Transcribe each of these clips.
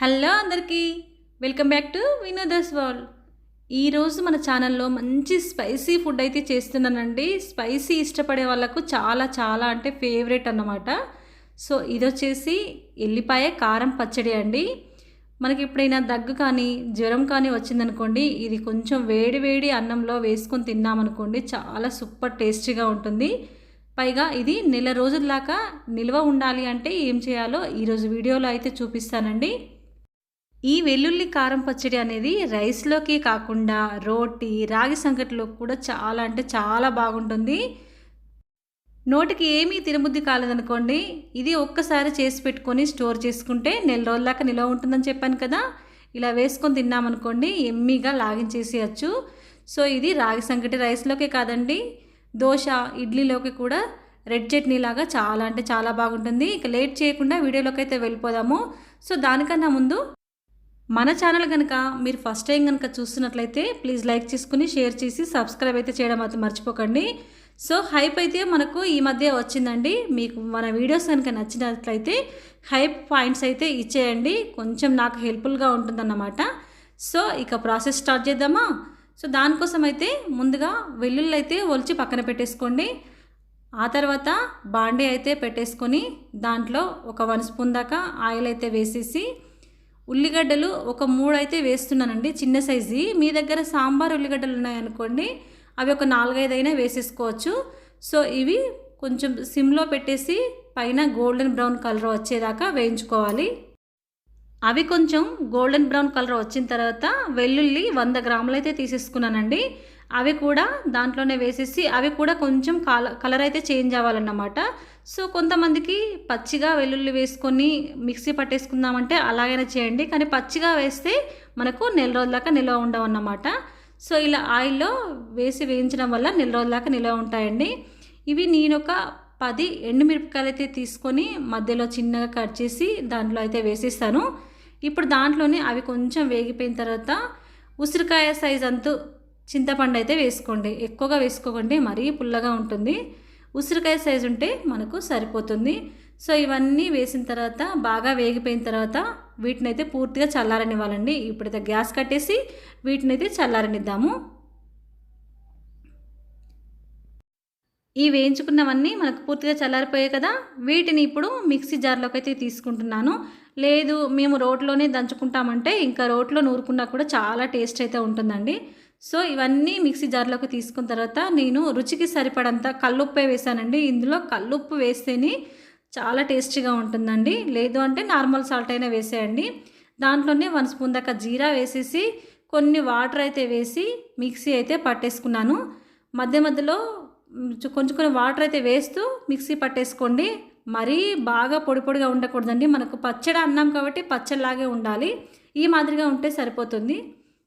Hello అందరికీ welcome back to Vinoda's world. ఈరోజు మన ఛానల్లో మంచి స్పైసీ ఫుడ్ అయితే చేస్తున్నానండి. స్పైసీ ఇష్టపడే వాళ్ళకు చాలా చాలా అంటే ఫేవరెట్ అన్నమాట. సో ఇది వచ్చేసి ఎల్లిపాయ కారం పచ్చడి అండి. మనకి ఎప్పుడైనా దగ్గు కానీ జ్వరం కానీ వచ్చిందనుకోండి, ఇది కొంచెం వేడి వేడి అన్నంలో వేసుకొని తిన్నామనుకోండి, చాలా సూపర్ టేస్టీగా ఉంటుంది. పైగా ఇది నెల రోజుల దాకా నిల్వ ఉండాలి అంటే ఏం చేయాలో ఈరోజు వీడియోలో అయితే చూపిస్తానండి. ఈ వెల్లుల్లి కారం పచ్చడి అనేది రైస్లోకి కాకుండా రోటీ రాగి సంకటిలోకి కూడా చాలా అంటే చాలా బాగుంటుంది. నోటికి ఏమీ తినబుద్ధి కాలేదనుకోండి, ఇది ఒక్కసారి చేసి పెట్టుకొని స్టోర్ చేసుకుంటే నెల రోజుల దాకా నిల్వ ఉంటుందని చెప్పాను కదా. ఇలా వేసుకొని తిన్నామనుకోండి, ఎమ్మీగా లాగించేసేయచ్చు. సో ఇది రాగి సంకటి రైస్లోకే కాదండి, దోశ ఇడ్లీలోకి కూడా రెడ్ చట్నీ లాగా చాలా అంటే చాలా బాగుంటుంది. ఇక లేట్ చేయకుండా వీడియోలోకి అయితే వెళ్ళిపోదాము. సో దానికన్నా ముందు మన ఛానల్ కనుక మీరు ఫస్ట్ టైం కనుక చూస్తున్నట్లయితే ప్లీజ్ లైక్ చేసుకుని షేర్ చేసి సబ్స్క్రైబ్ అయితే చేయడం అయితే మర్చిపోకండి. సో హైప్ అయితే మనకు ఈ మధ్య వచ్చిందండి. మీకు మన వీడియోస్ కనుక నచ్చినట్లయితే హైప్ పాయింట్స్ అయితే ఇచ్చేయండి, కొంచెం నాకు హెల్ప్ఫుల్గా ఉంటుందన్నమాట. సో ఇక ప్రాసెస్ స్టార్ట్ చేద్దామా. సో దానికోసం అయితే ముందుగా వెల్లుల్లి అయితే ఒలిచి పక్కన పెట్టేసుకోండి. ఆ తర్వాత బాండీ అయితే పెట్టేసుకొని దాంట్లో ఒక 1 స్పూన్ దాకా ఆయిల్ అయితే వేసేసి ఉల్లిగడ్డలు ఒక 3 అయితే వేస్తున్నానండి, చిన్న సైజు. మీ దగ్గర సాంబార్ ఉల్లిగడ్డలు ఉన్నాయనుకోండి, అవి ఒక 4-5 అయినా వేసేసుకోవచ్చు. సో ఇవి కొంచెం సిమ్లో పెట్టేసి పైన గోల్డెన్ బ్రౌన్ కలర్ వచ్చేదాకా వేయించుకోవాలి. అవి కొంచెం గోల్డెన్ బ్రౌన్ కలర్ వచ్చిన తర్వాత వెల్లుల్లి 100 గ్రాములు అయితే తీసేసుకున్నానండి. అవి కూడా దాంట్లోనే వేసేసి అవి కూడా కొంచెం కలర్ అయితే చేంజ్ అవ్వాలన్నమాట. సో కొంతమందికి పచ్చిగా వెల్లుల్లి వేసుకొని మిక్సీ పట్టేసుకుందామంటే అలాగైనా చేయండి, కానీ పచ్చిగా వేస్తే మనకు నెల రోజుల దాకా నిల్వ ఉండవన్నమాట. సో ఇలా ఆయిల్లో వేసి వేయించడం వల్ల నెల రోజుల దాకా నిల్వ ఉంటాయండి. ఇవి నేను ఒక 10 ఎండుమిరపకాయలు అయితే తీసుకొని మధ్యలో చిన్నగా కట్ చేసి దాంట్లో అయితే వేసేస్తాను. ఇప్పుడు దాంట్లోనే అవి కొంచెం వేగిపోయిన తర్వాత ఉసిరికాయ సైజ్ అంతు చింతపండు అయితే వేసుకోండి, ఎక్కువగా వేసుకోకండి, మరీ పుల్లగా ఉంటుంది. ఉసిరికాయ సైజు ఉంటే మనకు సరిపోతుంది. సో ఇవన్నీ వేసిన తర్వాత బాగా వేగిపోయిన తర్వాత వీటినైతే పూర్తిగా చల్లారనివ్వాలండి. ఇప్పుడైతే గ్యాస్ కట్టేసి వీటినైతే చల్లారనిద్దాము. ఈ వేయించుకున్నవన్నీ మనకు పూర్తిగా చల్లారిపోయాయి కదా. వీటిని ఇప్పుడు మిక్సీ జార్లోకి అయితే తీసుకుంటున్నాను. లేదు మేము రోట్లోనే దంచుకుంటామంటే ఇంకా రోట్లో నూరుకున్నా కూడా చాలా టేస్ట్ అయితే ఉంటుందండి. సో ఇవన్నీ మిక్సీ జార్లోకి తీసుకున్న తర్వాత నేను రుచికి సరిపడంత కల్లుప్పే వేసానండి. ఇందులో కల్లుప్పు వేస్తేనే చాలా టేస్టీగా ఉంటుందండి, లేదు అంటే నార్మల్ సాల్ట్ అయినా వేసేయండి. దాంట్లోనే 1 స్పూన్ దాకా జీరా వేసేసి కొన్ని వాటర్ అయితే వేసి మిక్సీ అయితే పట్టేసుకున్నాను. మధ్య మధ్యలో కొంచెం కొన్ని వాటర్ అయితే వేస్తూ మిక్సీ పట్టేసుకోండి. మరీ బాగా పొడి పొడిగా ఉండకూడదండి, మనకు పచ్చడి అన్నాం కాబట్టి పచ్చడిలాగే ఉండాలి. ఈ మాదిరిగా ఉంటే సరిపోతుంది.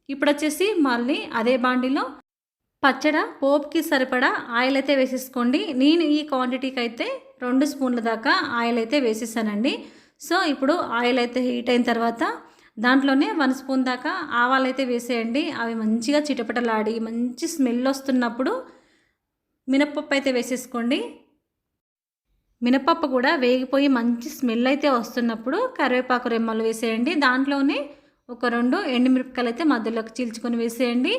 ఇప్పుడు వచ్చేసి మళ్ళీ అదే బాండీలో పచ్చడ పోపుకి సరిపడా ఆయిల్ అయితే వేసేసుకోండి. నేను ఈ క్వాంటిటీకి అయితే 2 స్పూన్ల దాకా ఆయిల్ అయితే వేసేసానండి. సో ఇప్పుడు ఆయిల్ అయితే హీట్ అయిన తర్వాత దాంట్లోనే 1 స్పూన్ దాకా ఆవాలు అయితే వేసేయండి. అవి మంచిగా చిటపటలాడి మంచి స్మెల్ వస్తున్నప్పుడు మినప్పప్పు అయితే వేసేసుకోండి. మినపప్పు కూడా వేగిపోయి మంచి స్మెల్ అయితే వస్తున్నప్పుడు కరివేపాకు రెమ్మలు వేసేయండి. దాంట్లోనే ఒక 2 ఎండుమిరపకాయలు అయితే మధ్యలోకి చీల్చుకొని వేసేయండి.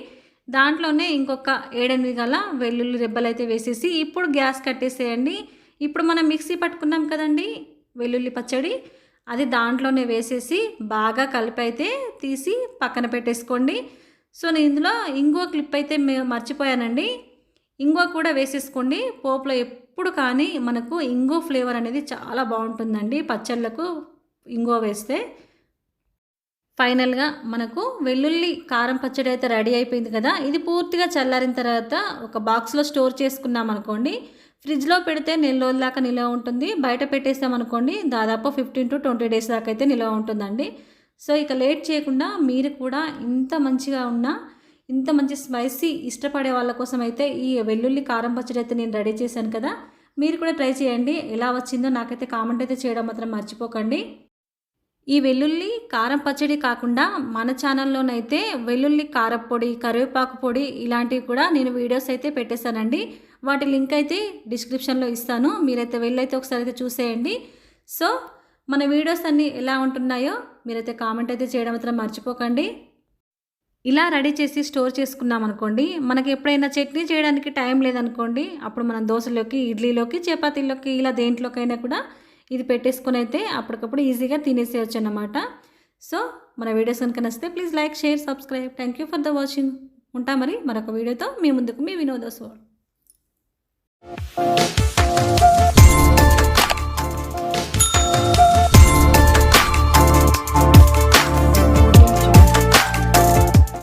దాంట్లోనే ఇంకొక 7-8 గల వెల్లుల్లి రెబ్బలు అయితే వేసేసి ఇప్పుడు గ్యాస్ కట్టేసేయండి. ఇప్పుడు మనం మిక్సీ పట్టుకున్నాం కదండి వెల్లుల్లి పచ్చడి, అది దాంట్లోనే వేసేసి బాగా కలిపి అయితే తీసి పక్కన పెట్టేసుకోండి. సో నేను ఇందులో ఇంకో క్లిప్ అయితే మర్చిపోయానండి, ఇంగువ కూడా వేసేసుకోండి. పోపులో ఎప్పుడు కానీ మనకు ఇంగువ ఫ్లేవర్ అనేది చాలా బాగుంటుందండి పచ్చళ్ళకు ఇంగువ వేస్తే. ఫైనల్గా మనకు వెల్లుల్లి కారం పచ్చడి అయితే రెడీ అయిపోయింది కదా. ఇది పూర్తిగా చల్లారిన తర్వాత ఒక బాక్స్లో స్టోర్ చేసుకున్నాం అనుకోండి, ఫ్రిడ్జ్లో పెడితే నెల రోజుల దాకా నిల్వ ఉంటుంది. బయట పెట్టేసామనుకోండి దాదాపు 15 to 20 డేస్ దాకా అయితే నిల్వ ఉంటుందండి. సో ఇక లేట్ చేయకుండా మీరు కూడా ఇంత మంచి స్పైసీ ఇష్టపడే వాళ్ళ కోసం అయితే ఈ వెల్లుల్లి కారం పచ్చడి అయితే నేను రెడీ చేశాను కదా. మీరు కూడా ట్రై చేయండి, ఎలా వచ్చిందో నాకైతే కామెంట్ అయితే చేయడం మాత్రం మర్చిపోకండి. ఈ వెల్లుల్లి కారం పచ్చడి కాకుండా మన ఛానల్లోనైతే వెల్లుల్లి కారపొడి కరివేపాకు పొడి ఇలాంటివి కూడా నేను వీడియోస్ అయితే పెట్టేశానండి. వాటి లింక్ అయితే డిస్క్రిప్షన్లో ఇస్తాను, మీరైతే వెళ్ళైతే ఒకసారి అయితే చూసేయండి. సో మన వీడియోస్ అన్నీ ఎలా ఉంటున్నాయో మీరైతే కామెంట్ అయితే చేయడం మాత్రం మర్చిపోకండి. ఇలా రెడీ చేసి స్టోర్ చేసుకున్నాం అనుకోండి, మనకి ఎప్పుడైనా చట్నీ చేయడానికి టైం లేదనుకోండి, అప్పుడు మనం దోసలోకి, ఇడ్లీలోకి, చపాతీలోకి ఇలా దేంట్లోకైనా కూడా ఇది పెట్టేసుకొని అయితే అప్పటికప్పుడు ఈజీగా తినేసేయచ్చు అన్నమాట. సో మన వీడియోస్ కనుక నచ్చితే please like, share, subscribe. Thank you for the watching. ఉంటా మరి మరొక వీడియోతో మీ ముందుకు మీ వినోద్ ఓస్వాల్.